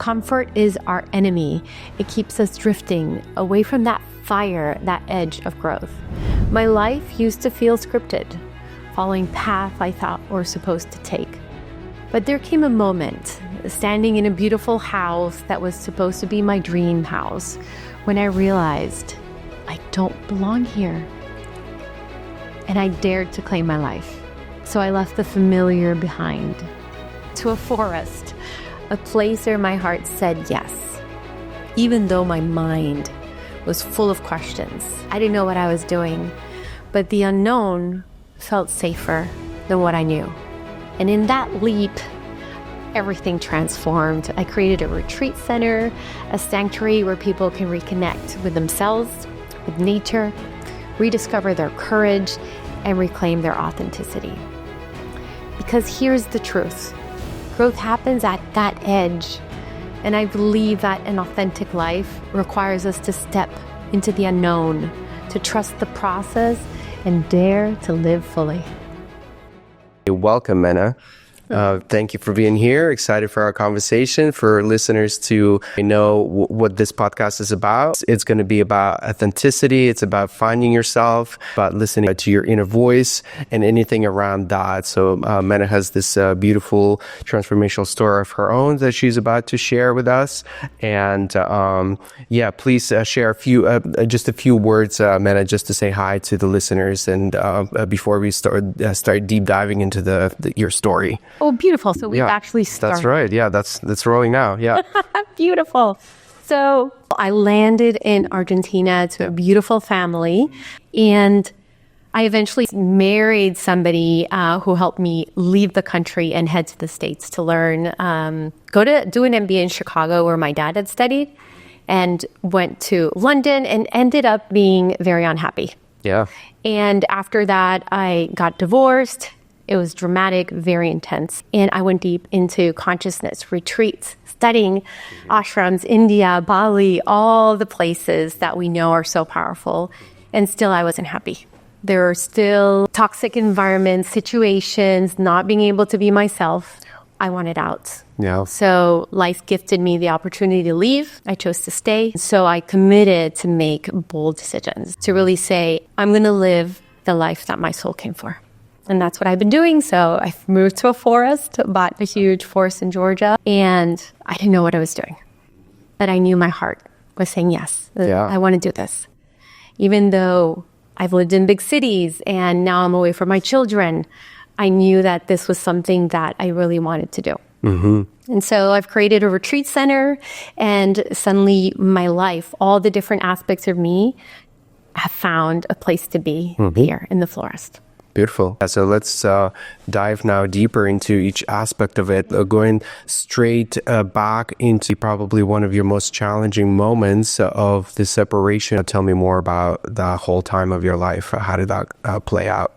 Comfort is our enemy. It keeps us drifting away from that fire, that edge of growth. My life used to feel scripted, following path I thought were supposed to take. But there came a moment, standing in a beautiful house that was supposed to be my dream house, when I realized I don't belong here. And I dared to claim my life. So I left the familiar behind, to a forest, a place where my heart said yes, even though my mind was full of questions. I didn't know what I was doing, but the unknown felt safer than what I knew. And in that leap, everything transformed. I created a retreat center, a sanctuary where people can reconnect with themselves, with nature, rediscover their courage, and reclaim their authenticity. Because here's the truth. Growth happens at that edge. And I believe that an authentic life requires us to step into the unknown, to trust the process, and dare to live fully. Welcome, Mena. Thank you for being here. Excited for our conversation. For listeners to know what this podcast is about, it's going to be about authenticity. It's about finding yourself, about listening to your inner voice and anything around that. So Mena has this beautiful transformational story of her own that she's about to share with us. And please share just a few words, Mena, just to say hi to the listeners. And before we start deep diving into your story. Oh, beautiful. So we've actually started. That's right. Yeah, that's rolling now. Yeah. Beautiful. So I landed in Argentina to a beautiful family, and I eventually married somebody who helped me leave the country and head to the States to learn, go to do an MBA in Chicago where my dad had studied, and went to London and ended up being very unhappy. Yeah. And after that, I got divorced. It was dramatic, very intense. And I went deep into consciousness, retreats, studying ashrams, India, Bali, all the places that we know are so powerful. And still, I wasn't happy. There were still toxic environments, situations, not being able to be myself. I wanted out. Yeah. So life gifted me the opportunity to leave. I chose to stay. So I committed to make bold decisions, to really say, I'm going to live the life that my soul came for. And that's what I've been doing. So I moved to a forest, bought a huge forest in Georgia, and I didn't know what I was doing. But I knew my heart was saying, yes, I want to do this. Even though I've lived in big cities and now I'm away from my children, I knew that this was something that I really wanted to do. Mm-hmm. And so I've created a retreat center, and suddenly my life, all the different aspects of me, have found a place to be here in the Florist. Beautiful. So let's dive now deeper into each aspect of it, going straight back into probably one of your most challenging moments of the separation. Tell me more about the whole time of your life. How did that play out?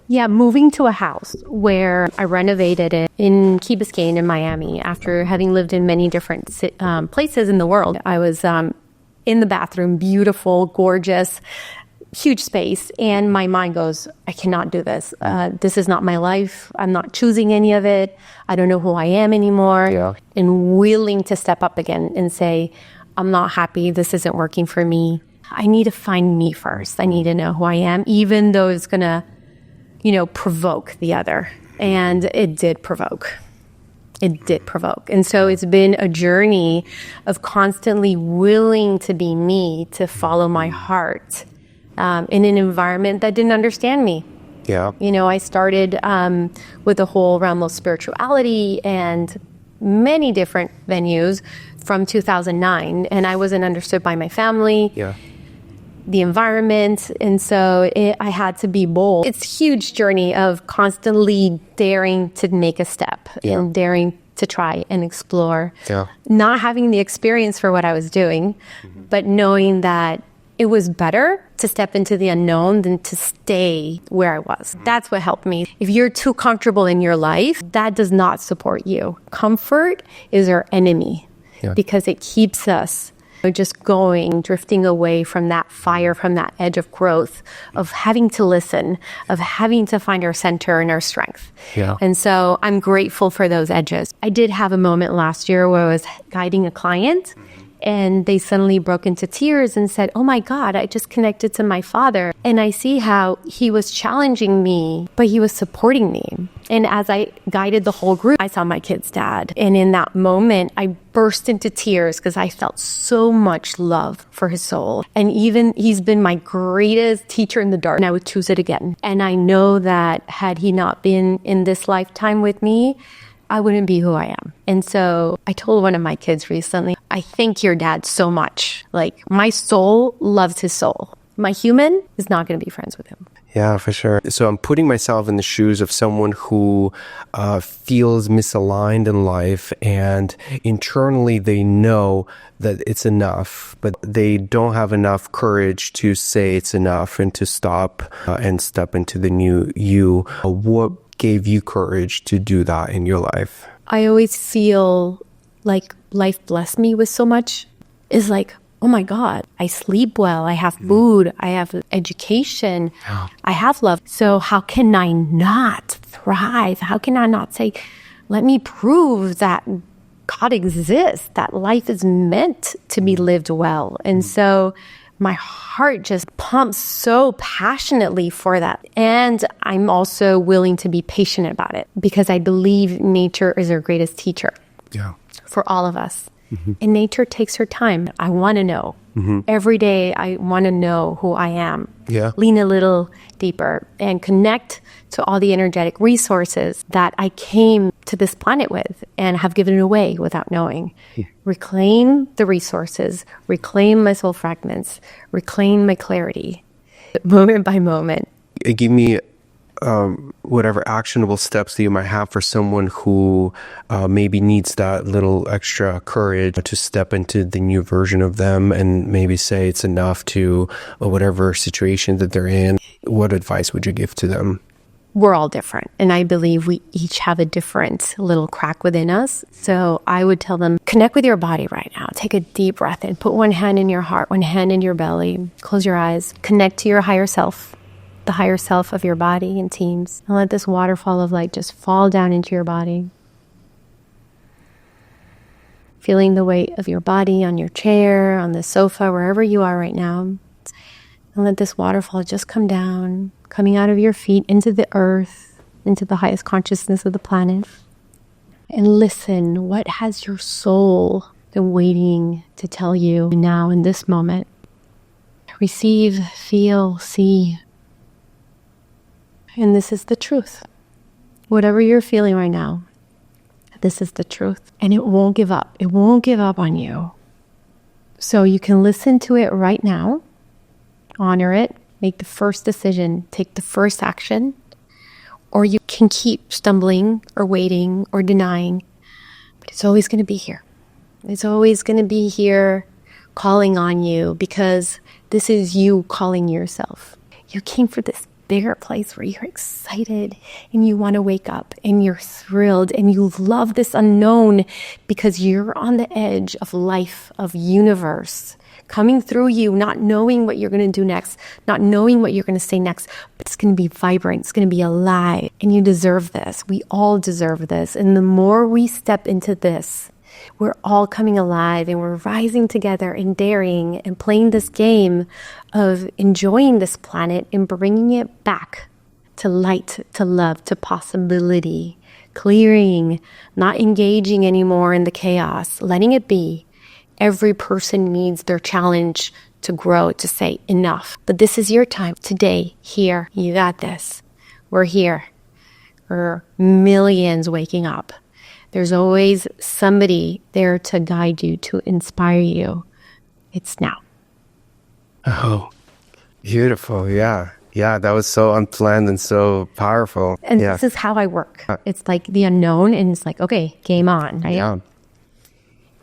Yeah, moving to a house where I renovated it in Key Biscayne in Miami after having lived in many different places in the world. I was in the bathroom, beautiful, gorgeous, huge space, and my mind goes, I cannot do this. This is not my life. I'm not choosing any of it. I don't know who I am anymore. Yeah. And willing to step up again and say, I'm not happy. This isn't working for me. I need to find me first. I need to know who I am, even though it's going to, provoke the other. And it did provoke. It did provoke. And so it's been a journey of constantly willing to be me, to follow my heart, in an environment that didn't understand me. Yeah. I started with a whole realm of spirituality and many different venues from 2009, and I wasn't understood by my family, the environment, and so I had to be bold. It's a huge journey of constantly daring to make a step and daring to try and explore, not having the experience for what I was doing, but knowing that it was better to step into the unknown than to stay where I was. That's what helped me. If you're too comfortable in your life, that does not support you. Comfort is our enemy because it keeps us Just drifting away from that fire, from that edge of growth, of having to listen, of having to find our center and our strength. Yeah. And so I'm grateful for those edges. I did have a moment last year where I was guiding a client and they suddenly broke into tears and said, "Oh my God, I just connected to my father. And I see how he was challenging me, but he was supporting me." And as I guided the whole group, I saw my kid's dad. And in that moment, I burst into tears because I felt so much love for his soul. And even he's been my greatest teacher in the dark, and I would choose it again. And I know that had he not been in this lifetime with me, I wouldn't be who I am. And so I told one of my kids recently, "I thank your dad so much. Like, my soul loves his soul. My human is not going to be friends with him." Yeah, for sure. So I'm putting myself in the shoes of someone who feels misaligned in life, and internally they know that it's enough, but they don't have enough courage to say it's enough and to stop and step into the new you. What gave you courage to do that in your life? I always feel like life blessed me with so much. It's like, oh my God, I sleep well, I have food, I have education, I have love. So how can I not thrive? How can I not say, let me prove that God exists, that life is meant to be lived well? And so my heart just pumps so passionately for that. And I'm also willing to be patient about it because I believe nature is our greatest teacher for all of us. And nature takes her time. I want to know. Every day, I want to know who I am. Lean a little deeper and connect to all the energetic resources that I came to this planet with and have given away without knowing. Reclaim the resources, reclaim my soul fragments, reclaim my clarity, moment by moment. Give me whatever actionable steps that you might have for someone who maybe needs that little extra courage to step into the new version of them and maybe say it's enough to whatever situation that they're in. What advice would you give to them? We're all different, and I believe we each have a different little crack within us. So I would tell them, connect with your body right now. Take a deep breath in. Put one hand in your heart, one hand in your belly. Close your eyes. Connect to your higher self, the higher self of your body in teams. And let this waterfall of light just fall down into your body. Feeling the weight of your body on your chair, on the sofa, wherever you are right now. And let this waterfall just come down, coming out of your feet into the earth, into the highest consciousness of the planet. And listen, what has your soul been waiting to tell you now in this moment? Receive, feel, see. And this is the truth. Whatever you're feeling right now, this is the truth. And it won't give up. It won't give up on you. So you can listen to it right now, honor it, make the first decision, take the first action, or you can keep stumbling or waiting or denying. But it's always going to be here. It's always going to be here calling on you because this is you calling yourself. You came for this bigger place where you're excited and you want to wake up and you're thrilled and you love this unknown because you're on the edge of life, of universe coming through you, not knowing what you're going to do next, not knowing what you're going to say next, but it's going to be vibrant, it's going to be alive, and you deserve this. We all deserve this. And the more we step into this, we're all coming alive and we're rising together and daring and playing this game of enjoying this planet and bringing it back to light, to love, to possibility, clearing, not engaging anymore in the chaos, letting it be. Every person needs their challenge to grow, to say enough. But this is your time today, here. You got this. We're here. We're millions waking up. There's always somebody there to guide you, to inspire you. It's now. Oh, beautiful. Yeah. Yeah, that was so unplanned and so powerful. And this is how I work. It's like the unknown, and it's like, okay, game on, right? Yeah.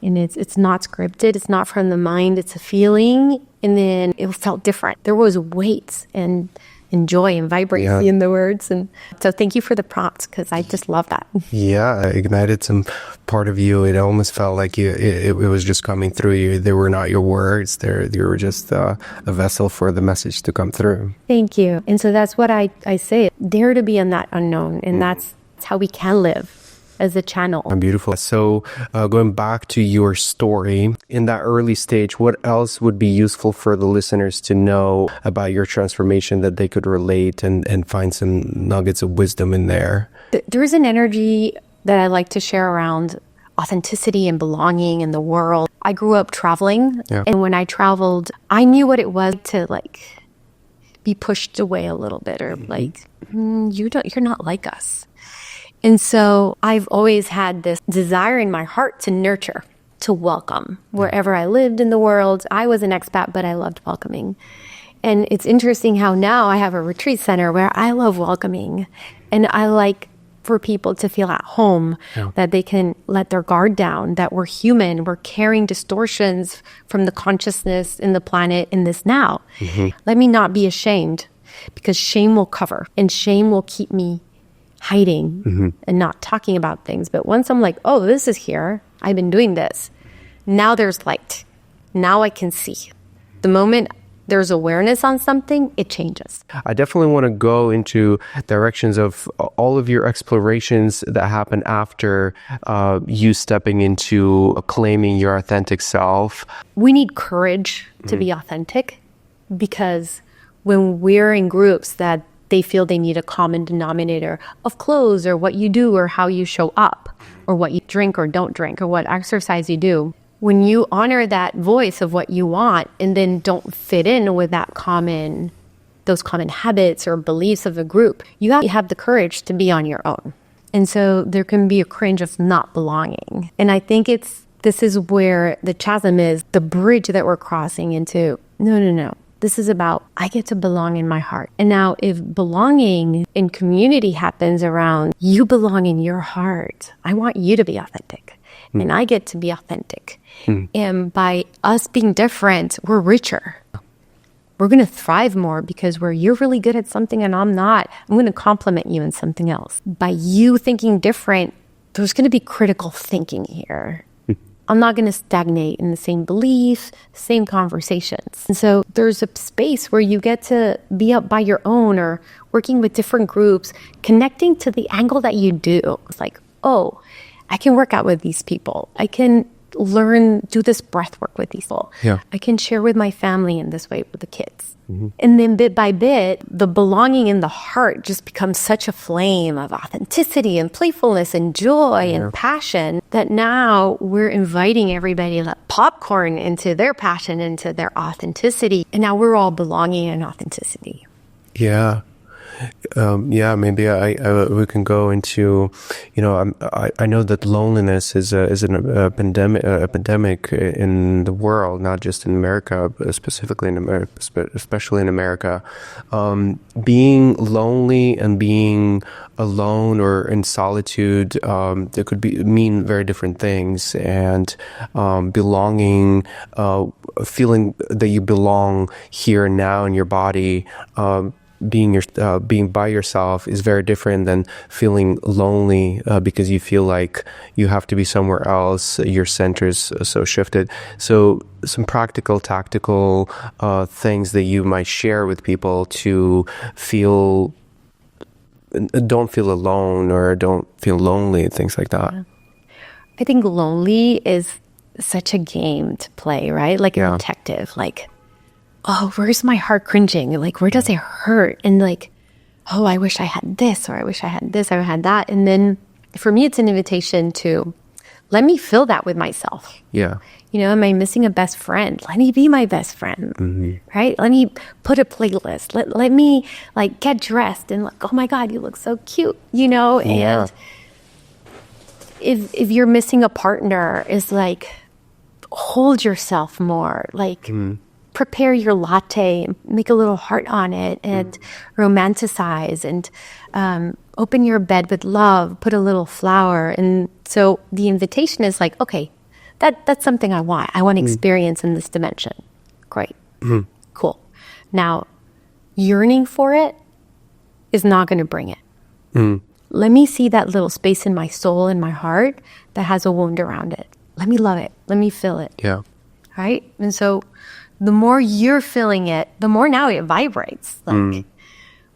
And it's not scripted. It's not from the mind. It's a feeling. And then it felt different. There was weight, and and joy and vibrancy in the words. And so thank you for the prompts, because I just love that. Yeah, ignited some part of you. It almost felt like it was just coming through you. They were not your words. You were just a vessel for the message to come through. Thank you. And so that's what I say. Dare to be in that unknown. And that's how we can live as a channel. Beautiful. So going back to your story, in that early stage, what else would be useful for the listeners to know about your transformation that they could relate and find some nuggets of wisdom in there? There is an energy that I like to share around authenticity and belonging in the world. I grew up traveling, and when I traveled, I knew what it was to like be pushed away a little bit, or like, you're not like us. And so I've always had this desire in my heart to nurture, to welcome wherever I lived in the world. I was an expat, but I loved welcoming. And it's interesting how now I have a retreat center where I love welcoming. And I like for people to feel at home, that they can let their guard down, that we're human, we're carrying distortions from the consciousness in the planet in this now. Let me not be ashamed, because shame will cover, and shame will keep me hiding and not talking about things. But once I'm like, oh, this is here, I've been doing this, now there's light. Now I can see. The moment there's awareness on something, it changes. I definitely want to go into directions of all of your explorations that happen after you stepping into claiming your authentic self. We need courage to be authentic, because when we're in groups that they feel they need a common denominator of clothes, or what you do, or how you show up, or what you drink or don't drink, or what exercise you do, when you honor that voice of what you want and then don't fit in with those common habits or beliefs of a group, you have the courage to be on your own. And so there can be a cringe of not belonging. And I think this is where the chasm is, the bridge that we're crossing into. No. This is about, I get to belong in my heart. And now if belonging in community happens around, you belong in your heart, I want you to be authentic. And I get to be authentic. And by us being different, we're richer. We're going to thrive more, because where you're really good at something and I'm not, I'm going to compliment you in something else. By you thinking different, there's going to be critical thinking here. I'm not going to stagnate in the same belief, same conversations. And so there's a space where you get to be up by your own, or working with different groups, connecting to the angle that you do. It's like, oh, I can work out with these people. I can do this breath work with these people. I can share with my family in this way with the kids. And then bit by bit, the belonging in the heart just becomes such a flame of authenticity and playfulness and joy and passion, that now we're inviting everybody to let popcorn into their passion, into their authenticity. And now we're all belonging in authenticity. Maybe we can go into, I know that loneliness is an epidemic in the world, not just in America, but specifically in America, especially in America. Being lonely and being alone or in solitude, they could mean very different things. And belonging, feeling that you belong here and now in your body, being by yourself is very different than feeling lonely because you feel like you have to be somewhere else. Your center's so shifted. So some practical, tactical things that you might share with people to don't feel alone or don't feel lonely, things like that. I think lonely is such a game to play, right? Like a detective, like, oh, where's my heart cringing? Like, where does it hurt? And like, oh, I wish I had this, or I wish I had this, or I had that. And then for me, it's an invitation to let me feel that with myself. Am I missing a best friend? Let me be my best friend, right? Let me put a playlist. Let me like get dressed and like, oh my God, you look so cute, And if you're missing a partner, is like, hold yourself more, like. Prepare your latte, make a little heart on it, and romanticize, and open your bed with love, put a little flower. And so the invitation is like, okay, that's something I want. I want to experience in this dimension. Great. Cool. Now, yearning for it is not going to bring it. Let me see that little space in my soul and my heart that has a wound around it. Let me love it. Let me feel it. Yeah. Right? And so the more you're feeling it, the more now it vibrates. Like,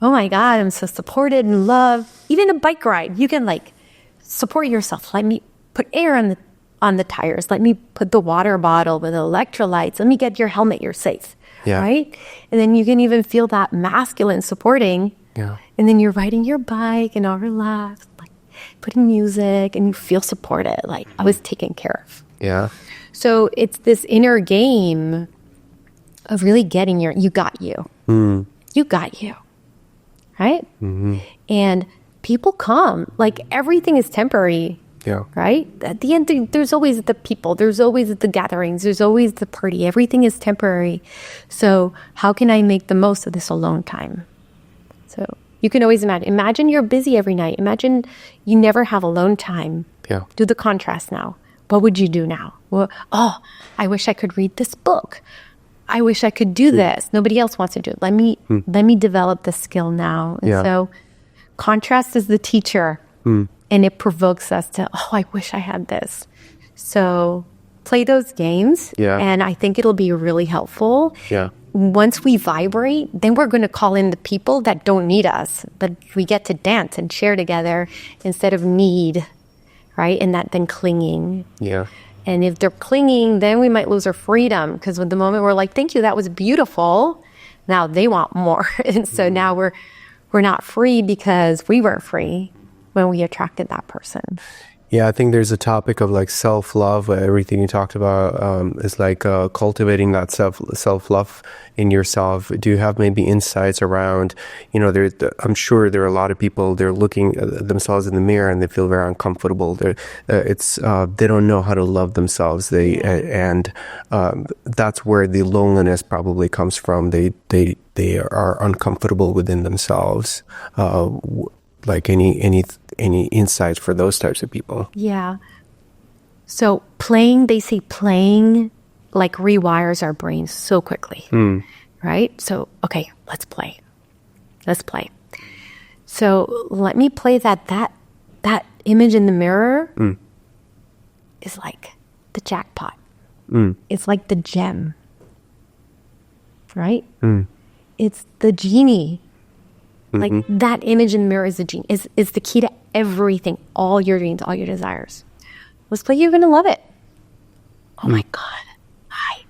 oh my God, I'm so supported and loved. Even a bike ride, you can like support yourself. Let me put air on the tires. Let me put the water bottle with electrolytes. Let me get your helmet. You're safe. Yeah. Right? And then you can even feel that masculine supporting. Yeah. And then you're riding your bike and all relaxed, like putting music, and you feel supported. Like I was taken care of. Yeah. So it's this inner game of really getting you got you. You got you. Right? And people come. Like everything is temporary. Yeah. Right? At the end, there's always the people. There's always the gatherings. There's always the party. Everything is temporary. So how can I make the most of this alone time? So you can always imagine you're busy every night. Imagine you never have alone time. Yeah. Do the contrast now. What would you do now? Well, I wish I could read this book. I wish I could do this. Nobody else wants to do it. Let me develop the skill now. And so contrast is the teacher. And it provokes us to, I wish I had this. So play those games. Yeah. And I think it'll be really helpful. Yeah. Once we vibrate, then we're going to call in the people that don't need us, but we get to dance and share together instead of need, right? And that then clinging. Yeah. And if they're clinging, then we might lose our freedom because with the moment we're like, thank you, that was beautiful. Now they want more. And so now we're not free because we weren't free when we attracted that person. Yeah, I think there's a topic of like self-love. Everything you talked about is like cultivating that self-love in yourself. Do you have maybe insights around, I'm sure there are a lot of people, they're looking at themselves in the mirror and they feel very uncomfortable. They don't know how to love themselves. And that's where the loneliness probably comes from. They are uncomfortable within themselves. Like any insights for those types of people? Yeah. So they say playing like rewires our brains so quickly, right? So, okay, let's play. So let me play that image in the mirror is like the jackpot. It's like the gem, right? It's the genie. Like that image in the mirror is the genie, is the key to everything, all your dreams, all your desires. Let's play. You're going to love it. Oh my God. Hi.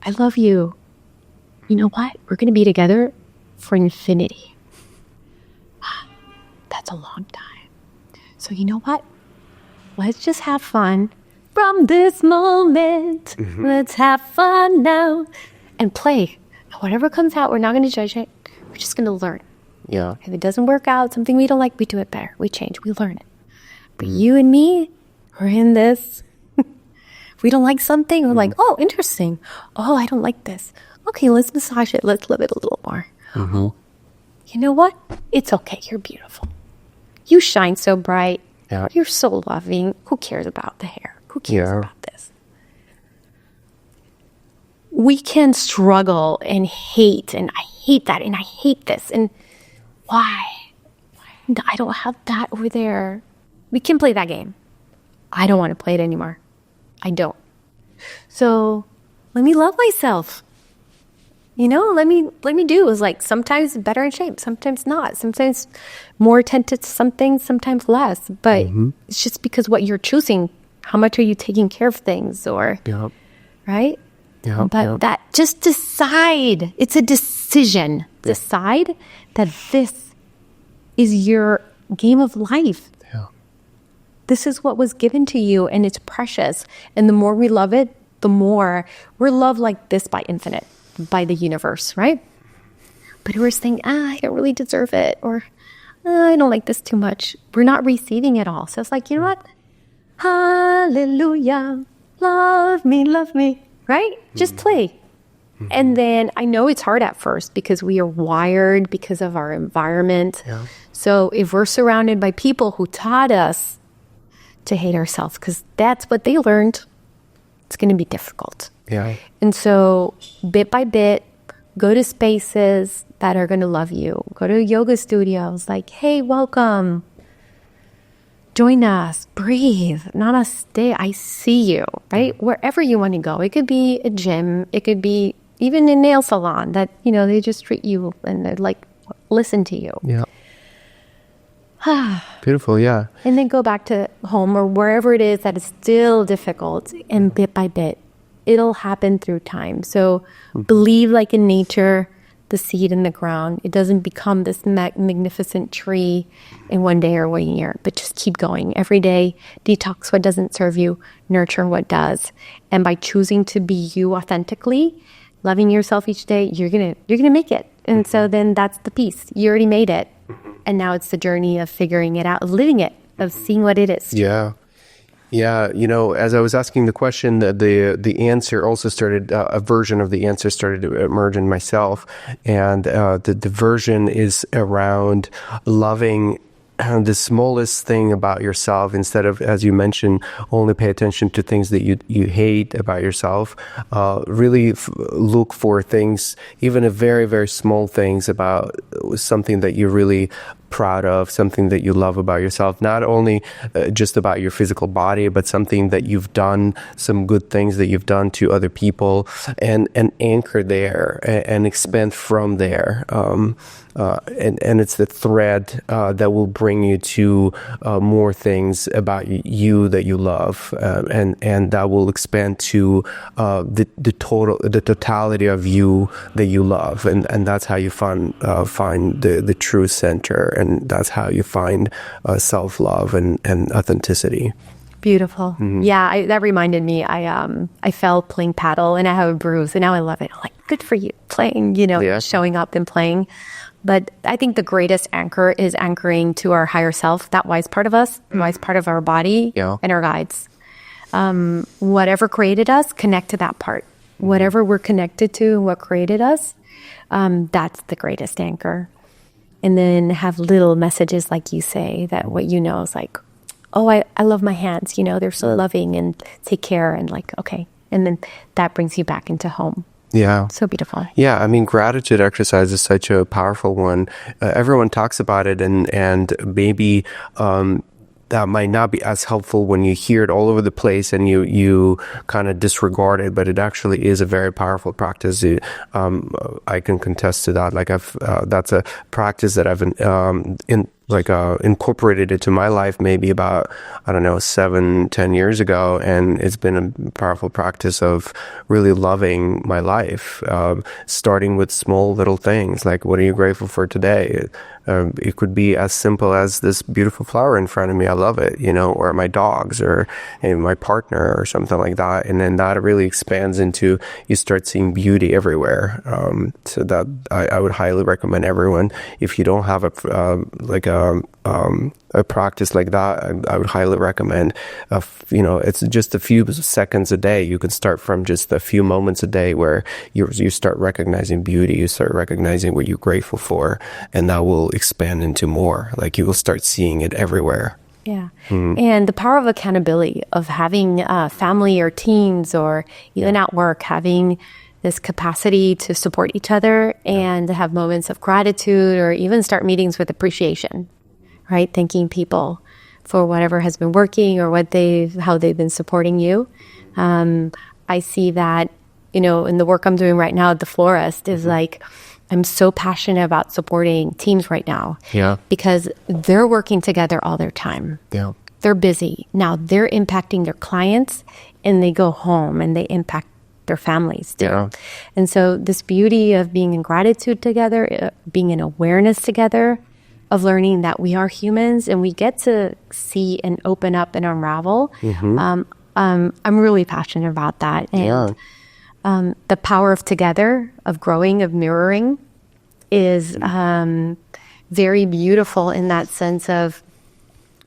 I love you. You know what? We're going to be together for infinity. That's a long time. So you know what? Let's just have fun from this moment. Let's have fun now and play. Whatever comes out, we're not going to judge it. We're just going to learn. Yeah. If it doesn't work out, something we don't like, we do it better. We change. We learn it. But you and me, we're in this. If we don't like something, we're like, oh, interesting. Oh, I don't like this. Okay, let's massage it. Let's love it a little more. You know what? It's okay. You're beautiful. You shine so bright. Yeah. You're so loving. Who cares about the hair? Who cares about this? We can struggle and hate, and I hate that, and I hate this, and why? I don't have that over there. We can play that game. I don't want to play it anymore. I don't. So let me love myself. Let me do. It's like sometimes better in shape, sometimes not. Sometimes more attentive to something, sometimes less. But it's just because what you're choosing. How much are you taking care of things, or right? But that just decide. It's a decision. Decide that this is your game of life. This is what was given to you, and it's precious. And the more we love it, the more we're loved like this by infinite, by the universe, right? But we're saying, I don't really deserve it, or I don't like this too much. We're not receiving it all. So it's like, you know what? Hallelujah. Love me. Right? Just play. And then I know it's hard at first because we are wired because of our environment. So if we're surrounded by people who taught us to hate ourselves because that's what they learned, it's going to be difficult. And so bit by bit, Go to spaces that are going to love you. Go to yoga studios like, hey, welcome. Join us. Breathe. Namaste. I see you, right? Wherever you want to go. It could be a gym. It could be even a nail salon that, they just treat you and they listen to you. Yeah. Beautiful, yeah. And then go back to home or wherever it is that is still difficult, and bit by bit, it'll happen through time. So believe like in nature, the seed in the ground. It doesn't become this magnificent tree in one day or 1 year, but just keep going. Every day, detox what doesn't serve you, nurture what does. And by choosing to be you authentically, loving yourself each day, you're gonna make it. And so then that's the piece. You already made it. And now it's the journey of figuring it out, of living it, of seeing what it is. Yeah. Yeah. As I was asking the question, the answer also started, a version of the answer started to emerge in myself. And the version is around loving the smallest thing about yourself, instead of, as you mentioned, only pay attention to things that you hate about yourself. Really look for things, even a very, very small things about something that you're really proud of, something that you love about yourself, not only just about your physical body, but something that you've done, some good things that you've done to other people, and anchor there and expand from there. And it's the thread that will bring you to more things about you that you love, and that will expand to the totality of you that you love, and that's how you find the true center, and that's how you find self-love and authenticity. Beautiful. Mm-hmm. Yeah, that reminded me. I fell playing paddle and I have a bruise, and now I love it. I'm like, good for you, playing. Showing up and playing. But I think the greatest anchor is anchoring to our higher self, that wise part of us, wise part of our body, and our guides. Whatever created us, connect to that part. Whatever we're connected to and what created us, that's the greatest anchor. And then have little messages, like you say, that what is like, oh, I love my hands. They're so loving and take care, and okay. And then that brings you back into home. Yeah. So beautiful. Yeah. I mean, gratitude exercise is such a powerful one. Everyone talks about it, and maybe that might not be as helpful when you hear it all over the place and you kind of disregard it, but it actually is a very powerful practice. I can contest to that. That's a practice that I've incorporated into my life maybe about, 7-10 years ago. And it's been a powerful practice of really loving my life, starting with small little things. Like, what are you grateful for today? It could be as simple as this beautiful flower in front of me. I love it, or my dogs, or my partner, or something like that. And then that really expands into, you start seeing beauty everywhere. So that I would highly recommend everyone, if you don't have a practice like that, I would highly recommend, it's just a few seconds a day. You can start from just a few moments a day where you start recognizing beauty, you start recognizing what you're grateful for, and that will expand into more. Like, you will start seeing it everywhere. Yeah. And the power of accountability, of having family or teams, or even at work, having this capacity to support each other and to have moments of gratitude, or even start meetings with appreciation, right? Thanking people for whatever has been working, or how they've been supporting you. I see that, in the work I'm doing right now at the Florist, is I'm so passionate about supporting teams right now. Yeah. Because they're working together all their time. Yeah. They're busy. Now they're impacting their clients, and they go home and they impact their families too. Yeah. And so this beauty of being in gratitude together, being in awareness together, of learning that we are humans and we get to see and open up and unravel. Mm-hmm. I'm really passionate about that. And the power of together, of growing, of mirroring, is very beautiful in that sense of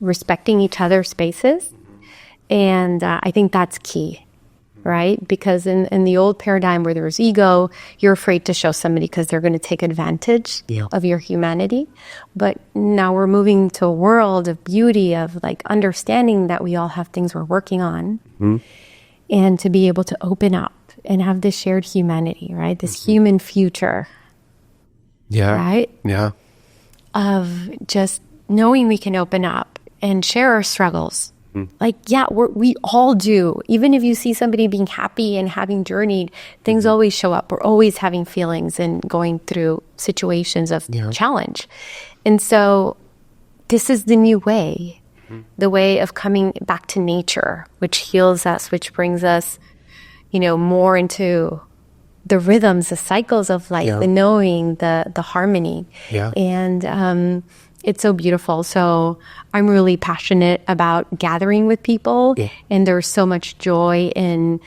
respecting each other's spaces. And I think that's key, right? Because in the old paradigm where there was ego, you're afraid to show somebody because they're going to take advantage of your humanity. But now we're moving to a world of beauty, of understanding that we all have things we're working on, and to be able to open up and have this shared humanity, right? This human future. Yeah. Right? Yeah. Of just knowing we can open up and share our struggles. Like, yeah, we all do. Even if you see somebody being happy and having journeyed, things always show up. We're always having feelings and going through situations of challenge. And so this is the new way, the way of coming back to nature, which heals us, which brings us, more into the rhythms, the cycles of life, the knowing, the harmony. Yeah. And it's so beautiful. So I'm really passionate about gathering with people, and there's so much joy in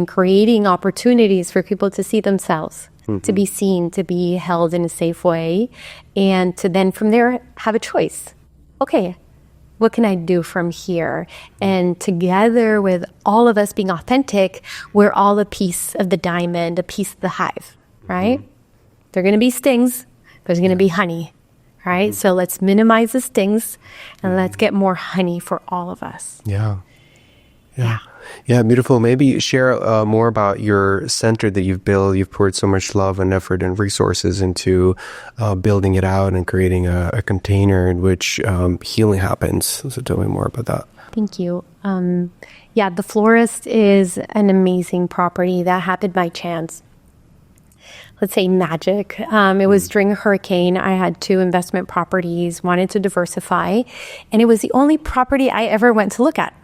creating opportunities for people to see themselves, to be seen, to be held in a safe way, and to then from there have a choice. Okay, what can I do from here? And together with all of us being authentic, we're all a piece of the diamond, a piece of the hive, right? There are going to be stings, there's going to be honey. Right? So let's minimize the stings and let's get more honey for all of us. Yeah, beautiful. Maybe share more about your center that you've built. You've poured so much love and effort and resources into building it out and creating a container in which healing happens. So tell me more about that. Thank you. The Florist is an amazing property that happened by chance. Let's say magic. It was during a hurricane. I had 2 investment properties, wanted to diversify, and it was the only property I ever went to look at.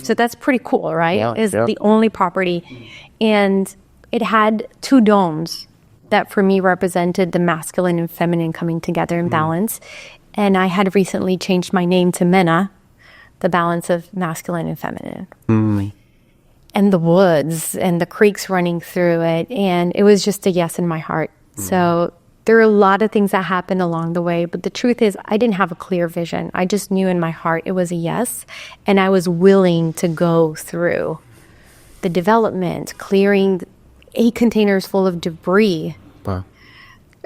So that's pretty cool, right? It's the only property. And it had 2 domes that for me represented the masculine and feminine coming together in balance. And I had recently changed my name to Mena, the balance of masculine and feminine. And the woods and the creeks running through it. And it was just a yes in my heart. So there are a lot of things that happened along the way. But the truth is, I didn't have a clear vision. I just knew in my heart it was a yes. And I was willing to go through the development, clearing 8 containers full of debris. Wow.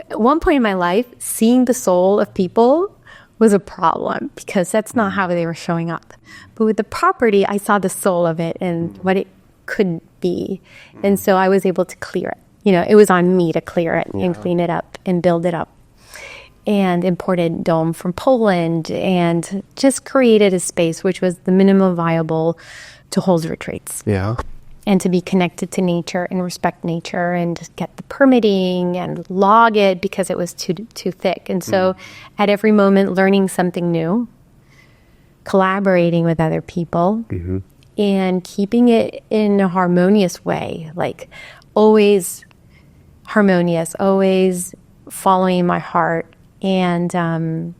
At one point in my life, seeing the soul of people was a problem because that's not how they were showing up. But with the property, I saw the soul of it and what it could be. And so I was able to clear it. It was on me to clear it and clean it up and build it up. And imported dome from Poland and just created a space which was the minimum viable to hold retreats. Yeah. And to be connected to nature and respect nature and get the permitting and log it because it was too thick. And so at every moment, learning something new, collaborating with other people, and keeping it in a harmonious way, like always harmonious, always following my heart. And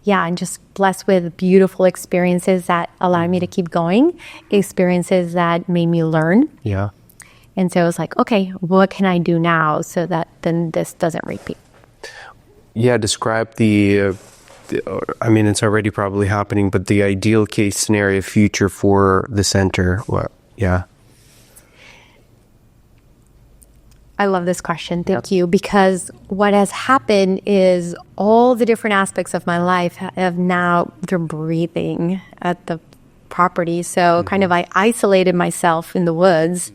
and just blessed with beautiful experiences that allowed me to keep going, experiences that made me learn. Yeah. And so I was like, okay, what can I do now so that then this doesn't repeat? Yeah, describe it's already probably happening, but the ideal case scenario future for the center. I love this question. Thank you. Because what has happened is all the different aspects of my life have now, they're breathing at the property. So kind of I isolated myself in the woods.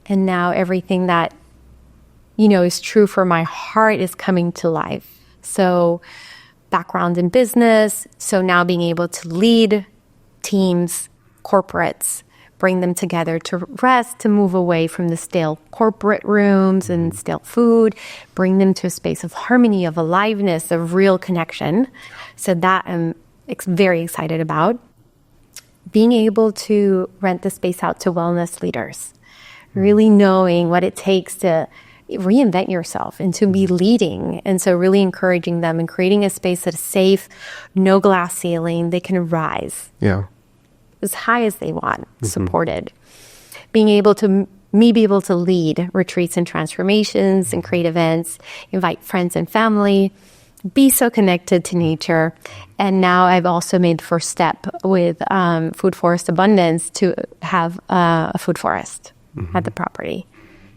And now everything that, is true for my heart is coming to life. So background in business. So now being able to lead teams, corporates, bring them together to rest, to move away from the stale corporate rooms and stale food, bring them to a space of harmony, of aliveness, of real connection. So that I'm very excited about. Being able to rent the space out to wellness leaders, really knowing what it takes to reinvent yourself and to be leading. And so really encouraging them and creating a space that is safe, no glass ceiling, they can rise. Yeah. As high as they want, supported. Being able to lead retreats and transformations and create events, invite friends and family, be so connected to nature. And now I've also made the first step with Food Forest Abundance to have a food forest at the property.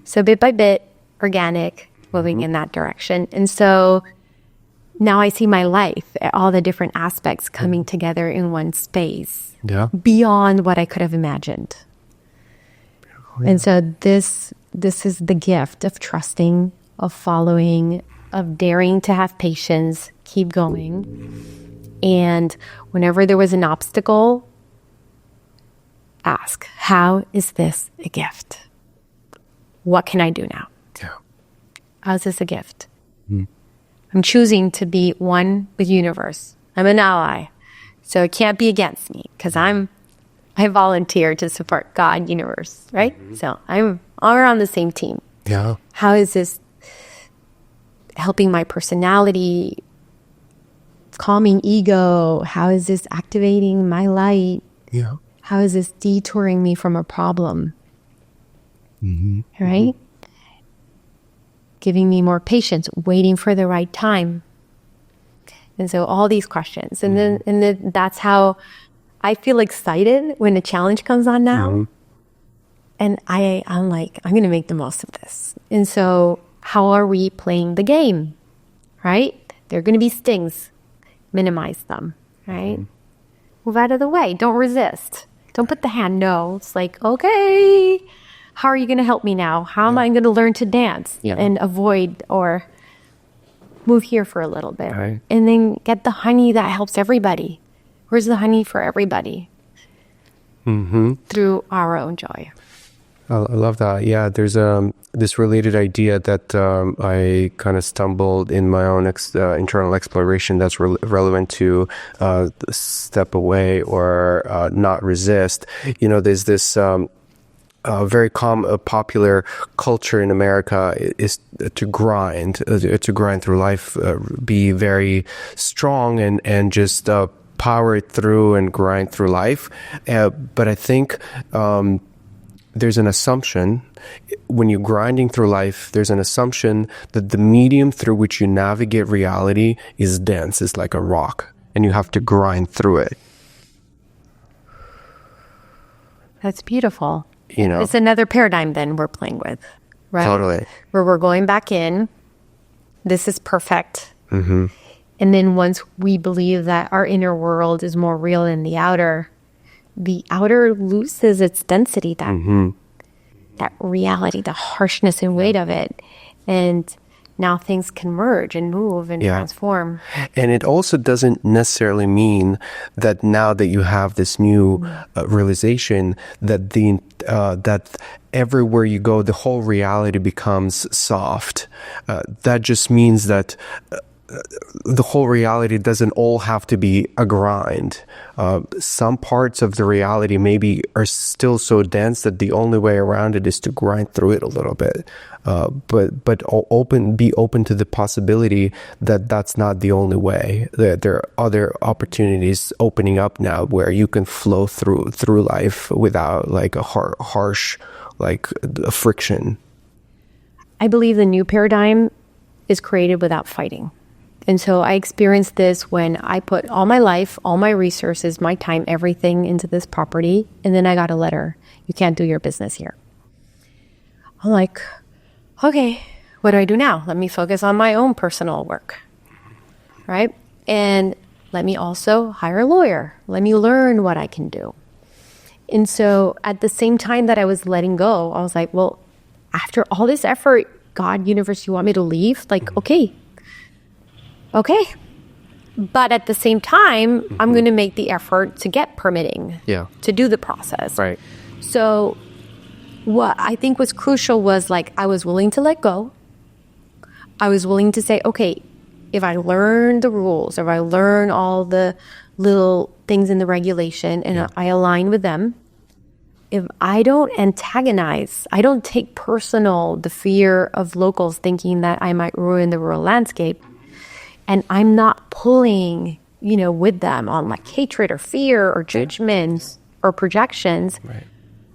So bit by bit, organic, moving in that direction. And so now I see my life, all the different aspects coming together in one space. Yeah. Beyond what I could have imagined. And so this is the gift of trusting, of following, of daring to have patience, keep going. And whenever there was an obstacle, ask, how is this a gift? What can I do now? Yeah. How is this a gift? I'm choosing to be one with universe. I'm an ally. So it can't be against me because I volunteer to support God, universe, right? So we're on the same team. Yeah. How is this helping my personality, calming ego? How is this activating my light? Yeah. How is this detouring me from a problem? Right? Giving me more patience, waiting for the right time. And so all these questions. And then that's how I feel excited when a challenge comes on now. And I'm like, I'm going to make the most of this. And so how are we playing the game? Right? There are going to be stings. Minimize them. Right? Move out of the way. Don't resist. Don't put the hand. No. It's like, okay, how are you going to help me now? How am I going to learn to dance and avoid or move here for a little bit? Right. And then get the honey that helps everybody. Where's the honey for everybody? Through our own joy. I love that. Yeah, there's this related idea that I kind of stumbled in my own internal exploration that's relevant to step away or not resist. You know, there's this very popular culture in America is to grind through life, be very strong and just power it through and grind through life. But I think there's an assumption when you're grinding through life, there's an assumption that the medium through which you navigate reality is dense, it's like a rock, and you have to grind through it. That's beautiful. You know, it's another paradigm then we're playing with, right? Totally. Where we're going back in. This is perfect. And then once we believe that our inner world is more real than the outer loses its density, that reality, the harshness and weight of it. And now things can merge and move and transform. And it also doesn't necessarily mean that now that you have this new realization that that everywhere you go, the whole reality becomes soft. That just means that the whole reality doesn't all have to be a grind. Some parts of the reality maybe are still so dense that the only way around it is to grind through it a little bit. But be open to the possibility that that's not the only way. That there are other opportunities opening up now where you can flow through life without like a harsh like a friction. I believe the new paradigm is created without fighting. And so I experienced this when I put all my life, all my resources, my time, everything into this property. And then I got a letter. You can't do your business here. I'm like, okay, what do I do now? Let me focus on my own personal work, right? And let me also hire a lawyer. Let me learn what I can do. And so at the same time that I was letting go, I was like, well, after all this effort, God, universe, you want me to leave? Like, okay. But at the same time, I'm going to make the effort to get permitting, to do the process. Right. So what I think was crucial was like, I was willing to let go. I was willing to say, okay, if I learn the rules, if I learn all the little things in the regulation and I align with them, if I don't antagonize, I don't take personal the fear of locals thinking that I might ruin the rural landscape, and I'm not pulling, with them on like hatred or fear or judgments or projections. Right.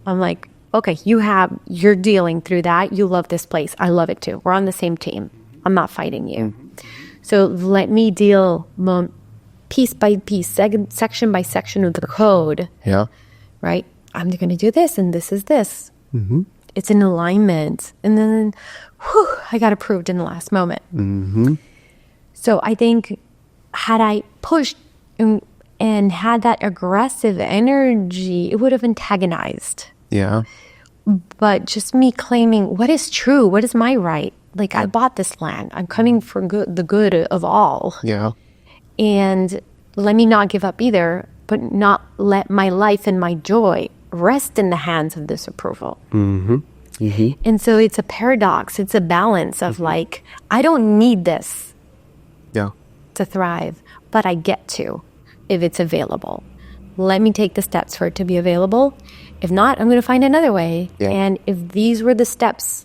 I'm like, okay, you're dealing through that. You love this place. I love it too. We're on the same team. I'm not fighting you. So let me deal piece by piece, section by section of the code. Yeah. Right? I'm going to do this and this is this. It's an alignment. And then, I got approved in the last moment. So I think had I pushed and had that aggressive energy, it would have antagonized. Yeah. but just me claiming what is true, what is my right. Like, I bought this land. I'm coming for the good of all. Yeah. And let me not give up either, but not let my life and my joy rest in the hands of this approval. Mm-hmm. Mm-hmm. And so it's a paradox. It's a balance of like, I don't need this to thrive, but I get to if it's available. Let me take the steps for it to be available. If not, I'm going to find another way. Yeah. And if these were the steps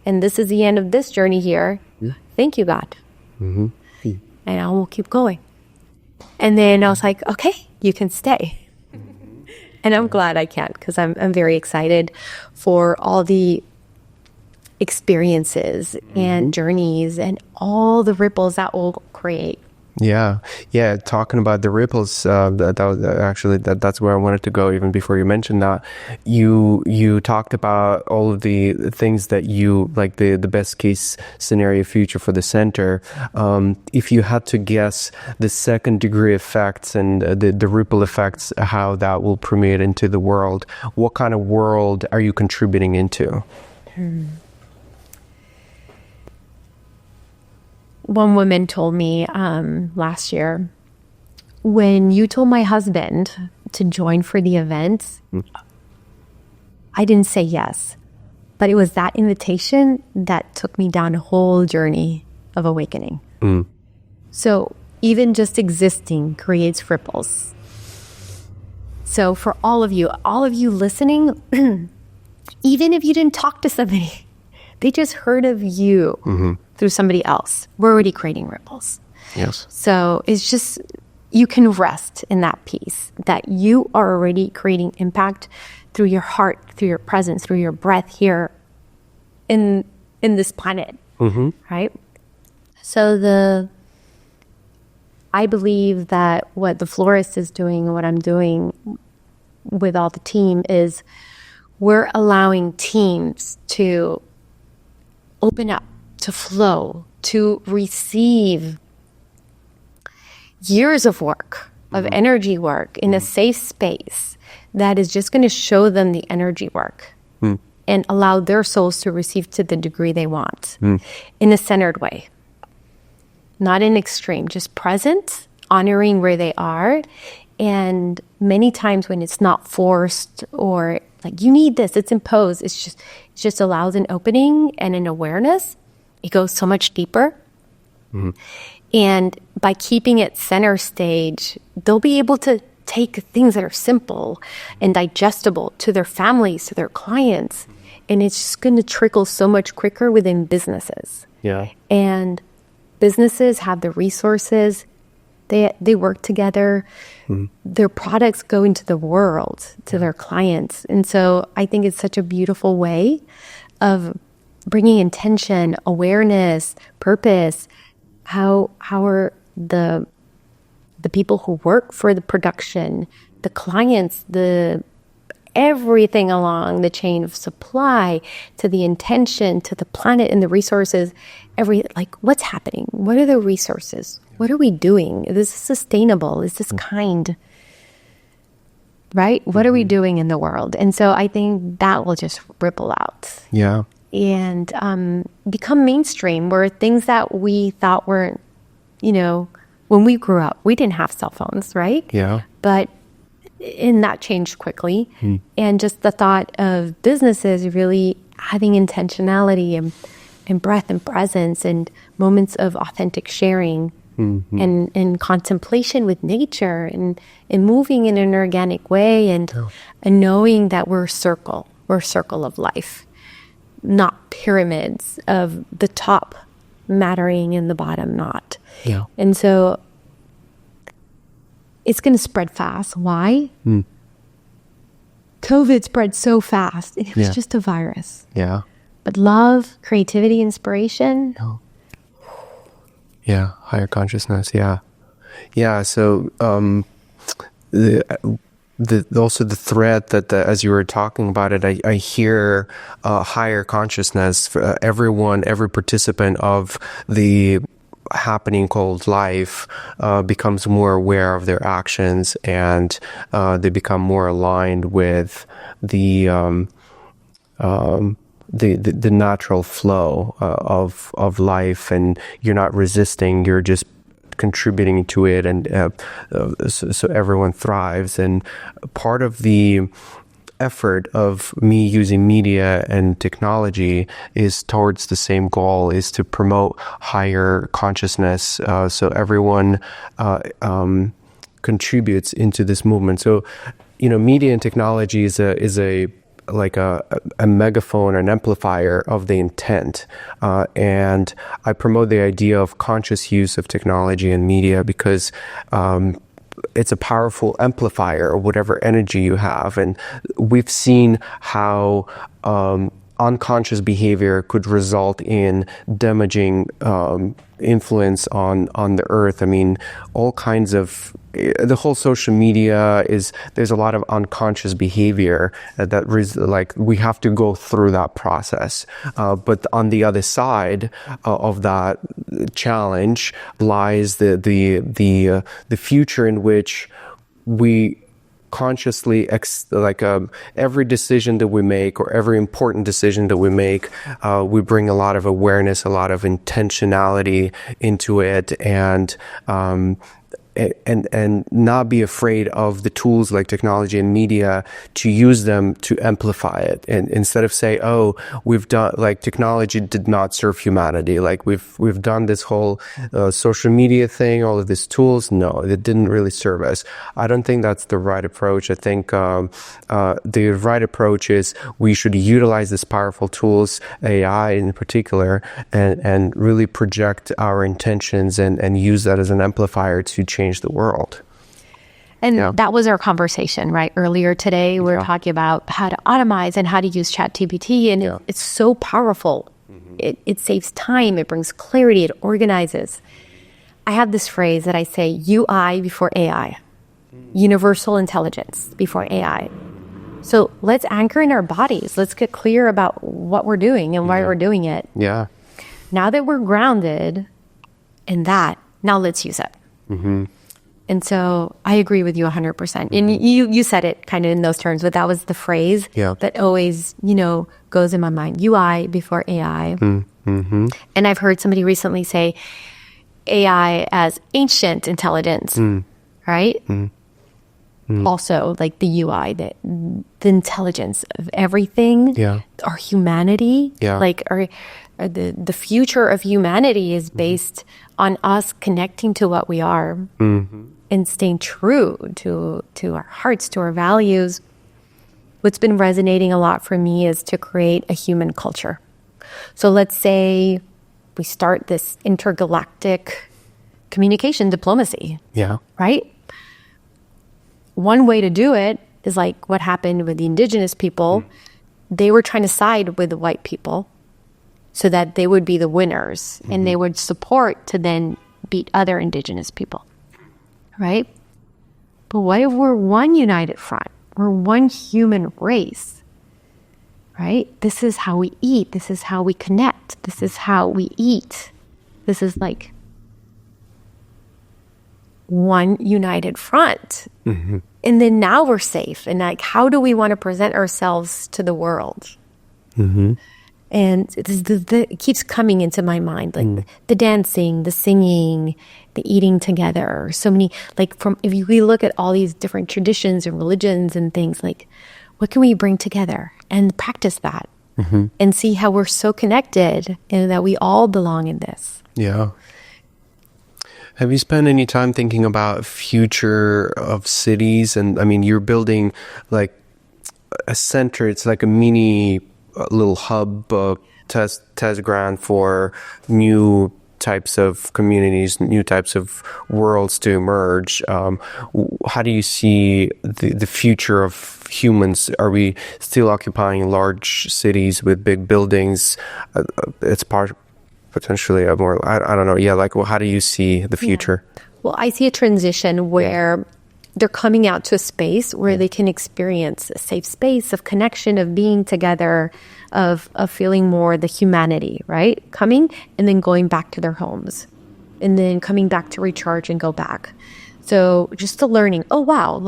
and this is the end of this journey here, thank you, God. Mm-hmm. And I will keep going. And then I was like, okay, you can stay. And I'm glad I can, because I'm very excited for all the experiences and journeys and all the ripples that will create. Yeah. Talking about the ripples, that was actually that's where I wanted to go even before you mentioned that. You talked about all of the things that you like, the best case scenario future for the center. If you had to guess the second degree effects and the ripple effects, how that will permeate into the world, what kind of world are you contributing into? One woman told me last year, when you told my husband to join for the event, I didn't say yes. But it was that invitation that took me down a whole journey of awakening. So even just existing creates ripples. So for all of you listening, even if you didn't talk to somebody, they just heard of you through somebody else. We're already creating ripples. Yes. So it's just, you can rest in that peace that you are already creating impact through your heart, through your presence, through your breath here in this planet, right? So I believe that what the Florist is doing and what I'm doing with all the team is we're allowing teams to open up, to flow, to receive years of work, of energy work in a safe space that is just going to show them the energy work and allow their souls to receive to the degree they want in a centered way. Not in extreme, just present, honoring where they are. And many times when it's not forced or like, you need this, it's imposed, it just allows an opening and an awareness. It goes so much deeper. And by keeping it center stage, they'll be able to take things that are simple and digestible to their families, to their clients. And it's just going to trickle so much quicker within businesses. Yeah. And businesses have the resources. They work together. Their products go into the world to their clients. And so I think it's such a beautiful way of bringing intention, awareness, purpose. How are the people who work for the production, the clients, everything along the chain of supply, to the intention, to the planet and the resources, what's happening? What are the resources? What are we doing? Is this sustainable? Is this kind? Right? What are we doing in the world? And so I think that will just ripple out. Yeah. And become mainstream, where things that we thought weren't, when we grew up, we didn't have cell phones, right? Yeah. But that changed quickly. And just the thought of businesses really having intentionality and breath and presence and moments of authentic sharing and contemplation with nature and moving in an organic way and knowing that we're a circle of life, not pyramids of the top mattering and the bottom not. Yeah. And so it's going to spread fast. Why? COVID spread so fast. It was just a virus. Yeah. But love, creativity, inspiration. Yeah. Higher consciousness. Yeah. Yeah. So, also the thread that as you were talking about it, I hear higher consciousness for everyone, every participant of the happening called life becomes more aware of their actions, and they become more aligned with the the natural flow of life, and you're not resisting, you're just contributing to it, and so everyone thrives. And part of the effort of me using media and technology is towards the same goal, is to promote higher consciousness, so everyone contributes into this movement. So, media and technology is a megaphone, an amplifier of the intent. And I promote the idea of conscious use of technology and media because it's a powerful amplifier of whatever energy you have. And we've seen how unconscious behavior could result in damaging influence on the earth. I mean, all kinds of the whole social media there's a lot of unconscious behavior that we have to go through that process. But on the other side of that challenge lies the future in which we consciously every decision that we make, or every important decision that we make, we bring a lot of awareness, a lot of intentionality into it, and not be afraid of the tools like technology and media to use them to amplify it. And instead of say, oh, we've done, technology did not serve humanity. We've done this whole social media thing, all of these tools. No, it didn't really serve us. I don't think that's the right approach. I think the right approach is we should utilize these powerful tools, AI in particular, and really project our intentions and use that as an amplifier to change the world. And that was our conversation, right? Earlier today, we were talking about how to automate and how to use ChatGPT, and it's so powerful. Mm-hmm. It saves time, it brings clarity, it organizes. I have this phrase that I say, UI before AI, universal intelligence before AI. So let's anchor in our bodies. Let's get clear about what we're doing and why we're doing it. Yeah. Now that we're grounded in that, now let's use it. Mm-hmm. And so I agree with you 100%. Mm-hmm. And you said it kind of in those terms, but that was the phrase that always, goes in my mind. UI before AI. Mm-hmm. And I've heard somebody recently say AI as ancient intelligence, right? Mm-hmm. Also, like the UI, the intelligence of everything, our humanity, the future of humanity is based on us connecting to what we are and staying true to our hearts, to our values. What's been resonating a lot for me is to create a human culture. So let's say we start this intergalactic communication diplomacy. Yeah. Right? One way to do it is like what happened with the indigenous people. They were trying to side with the white people so that they would be the winners and they would support to then beat other indigenous people, right? But what if we're one united front? We're one human race, right? This is how we eat. This is how we connect. This is how we eat. This is like one united front. Mm-hmm. And then now we're safe. And how do we want to present ourselves to the world? Mm-hmm. And it keeps coming into my mind, the dancing, the singing, the eating together. So many, if we look at all these different traditions and religions and things, what can we bring together and practice that and see how we're so connected and that we all belong in this. Yeah. Have you spent any time thinking about future of cities? And I mean, you're building a center. It's like a mini little hub, test ground for new types of communities, new types of worlds to emerge. How do you see the future of humans? Are we still occupying large cities with big buildings? It's potentially a more, I don't know. Yeah, how do you see the future? Yeah. Well, I see a transition where they're coming out to a space where they can experience a safe space of connection, of being together, of feeling more the humanity, right? Coming and then going back to their homes and then coming back to recharge and go back. So just the learning, oh, wow,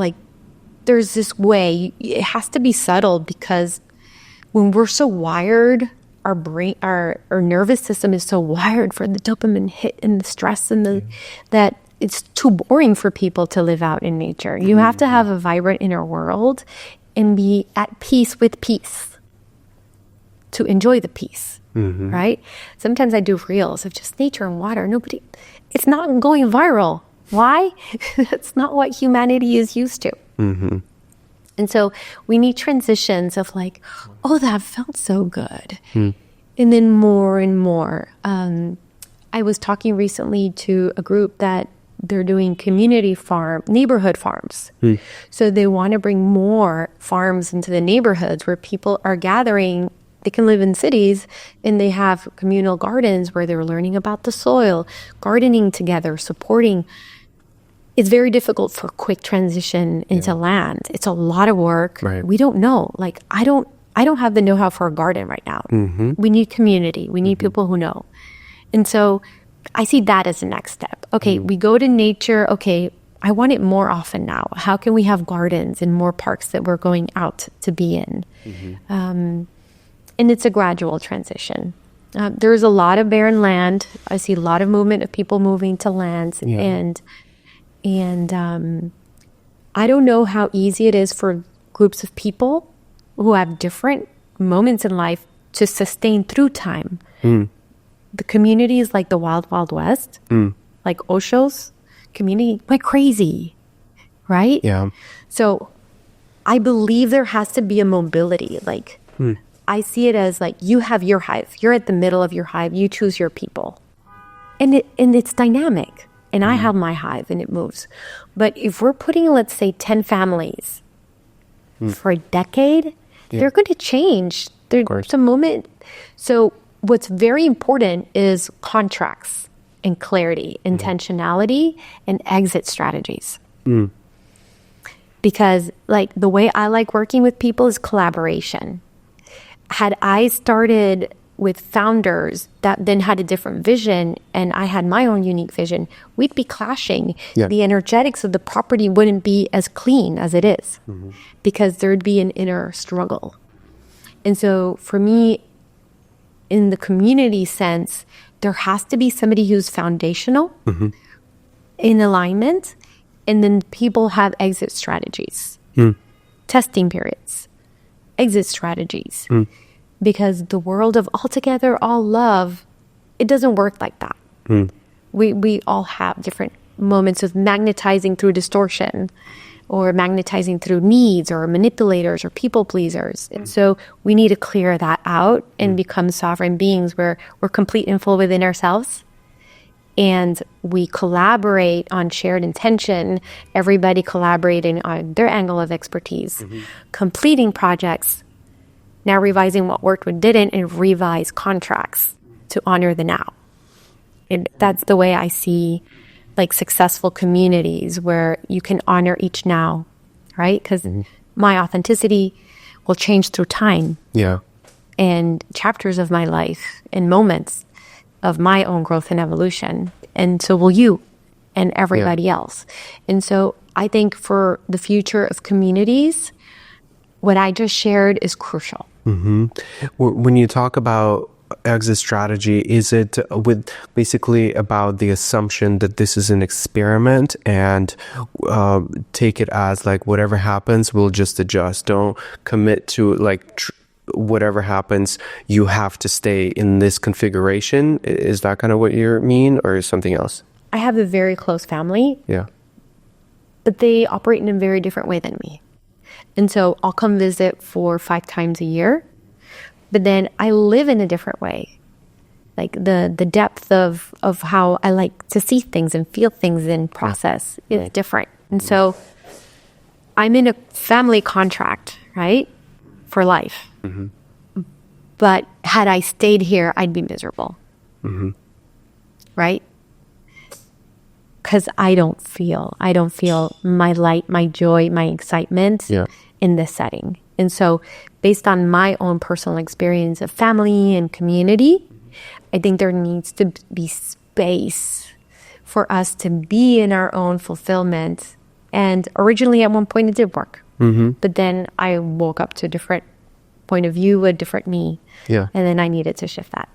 there's this way. It has to be subtle because when we're so wired, our brain, our nervous system is so wired for the dopamine hit and the stress and that it's too boring for people to live out in nature. You have to have a vibrant inner world and be at peace with peace to enjoy the peace, right? Sometimes I do reels of just nature and water. It's not going viral. Why? That's not what humanity is used to. And so we need transitions of like, oh, that felt so good. And then more and more. I was talking recently to a group that they're doing neighborhood farms. So they want to bring more farms into the neighborhoods where people are gathering. They can live in cities and they have communal gardens where they're learning about the soil, gardening together, supporting. It's very difficult for quick transition into land. It's a lot of work. Right. We don't know. Like, I don't have the know-how for a garden right now. We need community. We need people who know. And so I see that as the next step. Okay, we go to nature. Okay, I want it more often now. How can we have gardens and more parks that we're going out to be in? And it's a gradual transition. There's a lot of barren land. I see a lot of movement of people moving to lands. And I don't know how easy it is for groups of people who have different moments in life to sustain through time. The communities like the Wild Wild West, like Osho's community, went crazy, right? Yeah. So I believe there has to be a mobility. Like, I see it as like, you have your hive. You're at the middle of your hive. You choose your people. And it's dynamic. And I have my hive and it moves. But if we're putting, let's say, 10 families for a decade, they're going to change. There's a moment. So what's very important is contracts and clarity, intentionality, and exit strategies. Because like the way I like working with people is collaboration. Had I started with founders that then had a different vision and I had my own unique vision, we'd be clashing. The energetics of the property wouldn't be as clean as it is because there'd be an inner struggle. And so for me, in the community sense, there has to be somebody who's foundational, in alignment, and then people have exit strategies, testing periods, exit strategies. Because the world of all together, all love, it doesn't work like that. We all have different moments of magnetizing through distortion or magnetizing through needs or manipulators or people pleasers. And so we need to clear that out and become sovereign beings where we're complete and full within ourselves. And we collaborate on shared intention, everybody collaborating on their angle of expertise, completing projects, now revising what worked, what didn't, and revise contracts to honor the now. And that's the way I see like successful communities where you can honor each now, right? Because my authenticity will change through time. And chapters of my life and moments of my own growth and evolution. And so will you and everybody else. And so I think for the future of communities, what I just shared is crucial. When you talk about exit strategy, is it with basically about the assumption that this is an experiment and take it as like whatever happens, we'll just adjust. Don't commit to like whatever happens, you have to stay in this configuration. Is that kind of what you mean or something else? I have a very close family. But they operate in a very different way than me. And so I'll come visit 4 or 5 times a year. But then I live in a different way. Like the depth of how I like to see things and feel things and process is different. And so I'm in a family contract, right? For life. But had I stayed here, I'd be miserable. Right? Because I don't feel my light, my joy, my excitement in this setting. And so based on my own personal experience of family and community, I think there needs to be space for us to be in our own fulfillment. And originally at one point it did work. But then I woke up to different point of view, a different me. Yeah. And then I needed to shift that.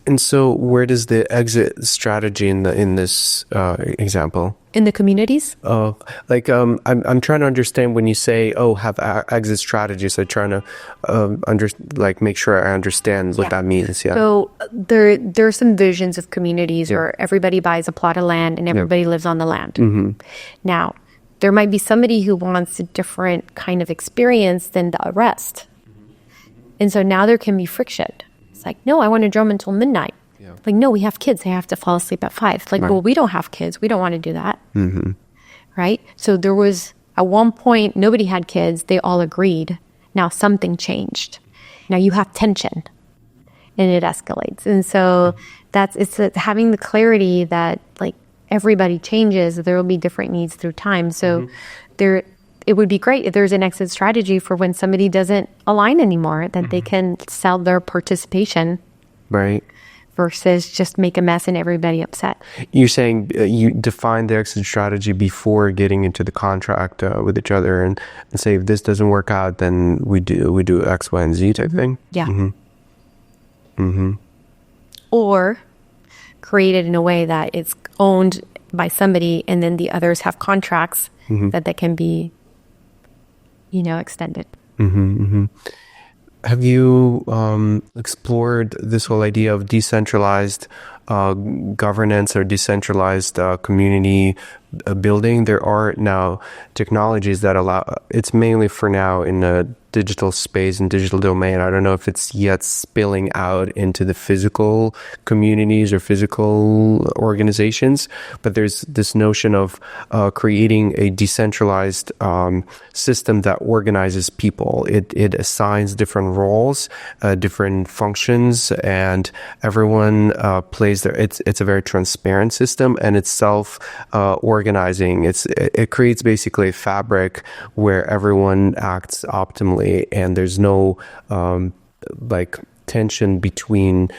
And so where does the exit strategy in this example? In the communities? I'm trying to understand when you say, have exit strategies. I'm trying to make sure I understand what that means. Yeah. So there are some visions of communities where everybody buys a plot of land and everybody lives on the land. Mm-hmm. Now, there might be somebody who wants a different kind of experience than the rest. And so now there can be friction. It's like, no, I want to drum until midnight. Yeah. Like, no, we have kids. They have to fall asleep at 5. Like, well, we don't have kids. We don't want to do that. Mm-hmm. Right? So there was, at one point, nobody had kids. They all agreed. Now something changed. Now you have tension and it escalates. And so it's having the clarity that like everybody changes. There will be different needs through time. So it would be great if there's an exit strategy for when somebody doesn't align anymore, that they can sell their participation. Right. Versus just make a mess and everybody upset. You're saying you define the exit strategy before getting into the contract with each other and say, if this doesn't work out, then we do X, Y, and Z type thing? Yeah. Mm-hmm. Mm-hmm. Or create it in a way that it's owned by somebody and then the others have contracts that can be, extended. Mm-hmm, mm-hmm. Have you explored this whole idea of decentralized governance or decentralized community building? There are now technologies that allow, it's mainly for now in a digital space and digital domain. I don't know if it's yet spilling out into the physical communities or physical organizations, but there's this notion of creating a decentralized system that organizes people. It assigns different roles, different functions, and everyone plays their. It's a very transparent system, and it's self-organizing. It creates basically a fabric where everyone acts optimally. And there's no tension between,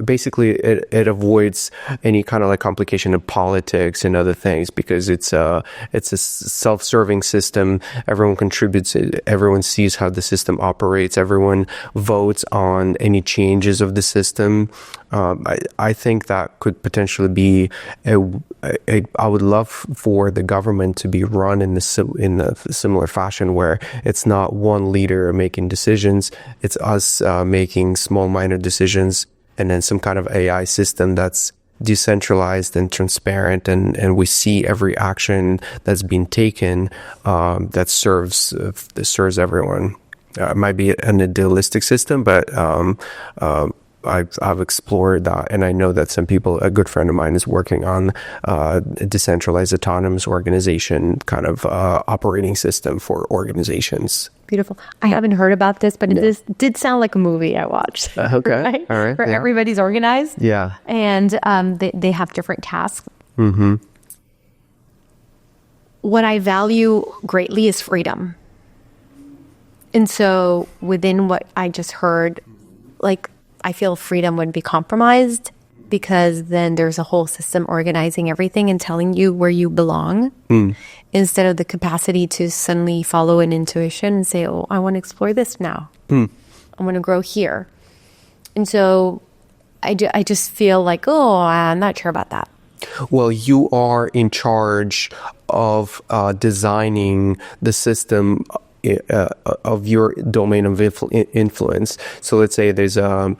basically it avoids any kind of complication of politics and other things, because it's a self-serving system. Everyone contributes, everyone sees how the system operates, everyone votes on any changes of the system. I think that could potentially be I would love for the government to be run in a similar fashion, where it's not one leader making decisions, it's us making small minor decisions, and then some kind of AI system that's decentralized and transparent, and we see every action that's been taken that serves everyone. It might be an idealistic system, but I've explored that, and I know that some people, a good friend of mine is working on a decentralized autonomous organization kind of operating system for organizations. Beautiful. I haven't heard about this, but this did sound like a movie I watched. Okay. Right? All right. Where everybody's organized. Yeah. And they have different tasks. Mm-hmm. What I value greatly is freedom. And so within what I just heard, I feel freedom would be compromised, because then there's a whole system organizing everything and telling you where you belong, instead of the capacity to suddenly follow an intuition and say, oh, I want to explore this now. I want to grow here. And so I just feel like, oh, I'm not sure about that. Well, you are in charge of designing the system of your domain of influence. So let's say there's a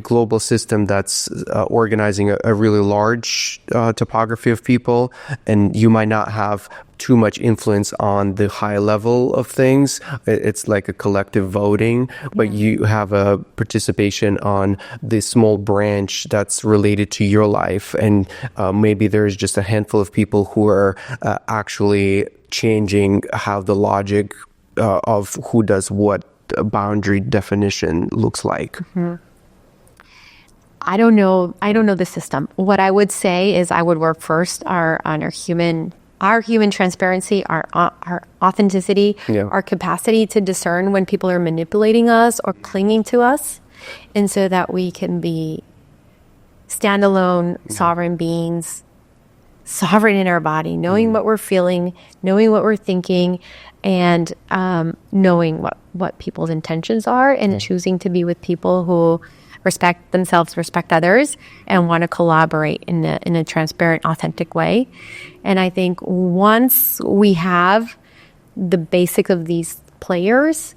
global system that's organizing a really large topography of people, and you might not have too much influence on the high level of things. It's like a collective voting, but you have a participation on the small branch that's related to your life, and maybe there's just a handful of people who are actually changing how the logic of who does what boundary definition looks like. Mm-hmm. I don't know the system. What I would say is I would work first on our human transparency, our authenticity, our capacity to discern when people are manipulating us or clinging to us, and so that we can be standalone, sovereign beings, sovereign in our body, knowing what we're feeling, knowing what we're thinking, and knowing what people's intentions are, and choosing to be with people who respect themselves, respect others, and want to collaborate in a transparent, authentic way. And I think once we have the basics of these players,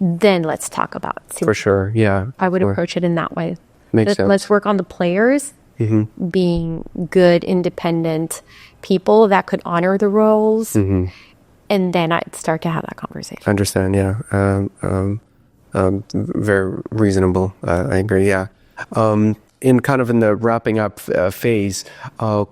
then let's talk about it. For sure, yeah. I would approach it in that way. Makes sense. Let's work on the players being good, independent people that could honor the roles, and then I'd start to have that conversation. Understand, yeah. Very reasonable. I agree, yeah. In the wrapping up phase,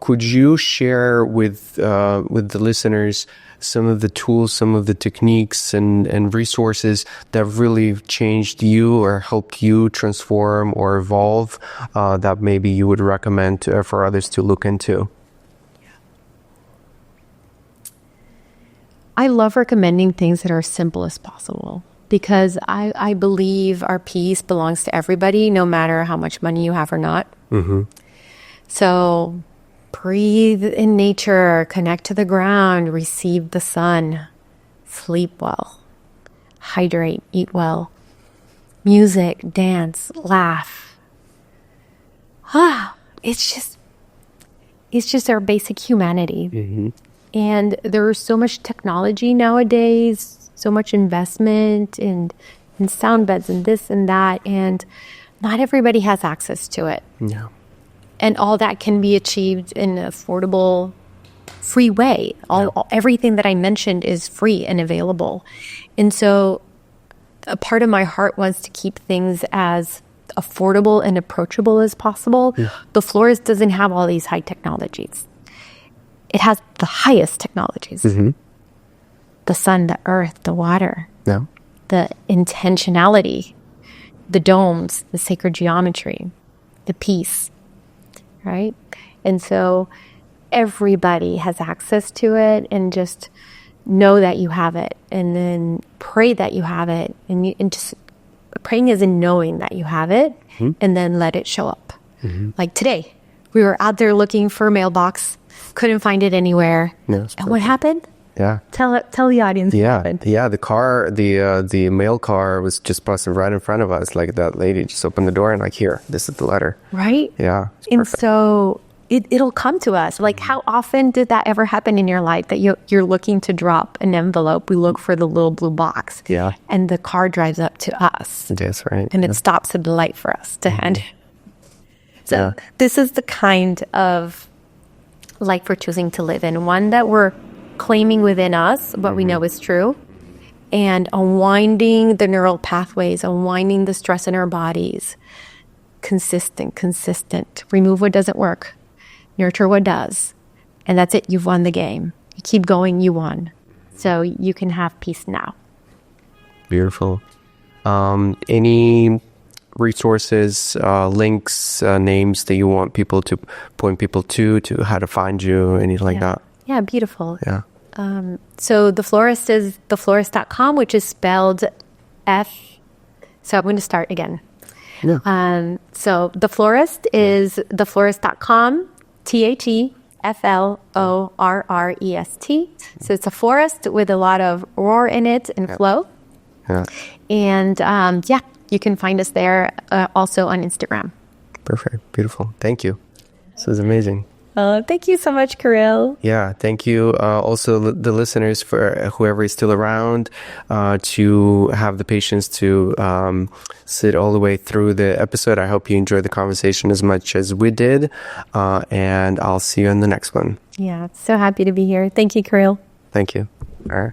could you share with the listeners some of the tools, some of the techniques and resources that really changed you or helped you transform or evolve, that maybe you would recommend for others to look into? I love recommending things that are as simple as possible, because I believe our peace belongs to everybody, no matter how much money you have or not. So breathe in nature, connect to the ground, receive the sun, sleep well, hydrate, eat well, music, dance, laugh. It's just our basic humanity. And there's so much technology nowadays, so much investment in sound beds and this and that, and not everybody has access to it. Yeah. And all that can be achieved in an affordable, free way. Everything that I mentioned is free and available. And so a part of my heart wants to keep things as affordable and approachable as possible. The Florist doesn't have all these high technologies. It has the highest technologies. The sun, the earth, the water, the intentionality, the domes, the sacred geometry, the peace, right? And so everybody has access to it, and just know that you have it, and then pray that you have it. And just praying is in knowing that you have it, and then let it show up. Like today, we were out there looking for a mailbox, couldn't find it anywhere. And what happened? Tell the audience. What happened. The car, the mail car was just passing right in front of us. Like, that lady just opened the door and like, here, this is the letter. Right? Yeah. And so it'll come to us. Like, how often did that ever happen in your life that you're looking to drop an envelope? We look for the little blue box. Yeah. And the car drives up to us. That's right. And it stops at the light for us to hand it. So this is the kind of life we're choosing to live in. One that we're claiming within us what we know is true, and unwinding the neural pathways, unwinding the stress in our bodies. Consistent. Remove what doesn't work. Nurture what does. And that's it. You've won the game. You keep going, you won. So you can have peace now. Beautiful. Any resources, links, names that you want people to point people to how to find you, anything like that? Yeah, beautiful. Yeah. So the Florist is theflorist.com, which is spelled F. So I'm going to start again. Yeah. So the Florist is theflorist.com, TheFlorrest. So it's a forest with a lot of roar in it and flow. Yeah. And you can find us there, also on Instagram. Perfect. Beautiful. Thank you. This is amazing. Thank you so much, Kirill. Yeah, thank you. Also, the listeners, for whoever is still around, to have the patience to sit all the way through the episode. I hope you enjoyed the conversation as much as we did. And I'll see you in the next one. Yeah, so happy to be here. Thank you, Kirill. Thank you. All right.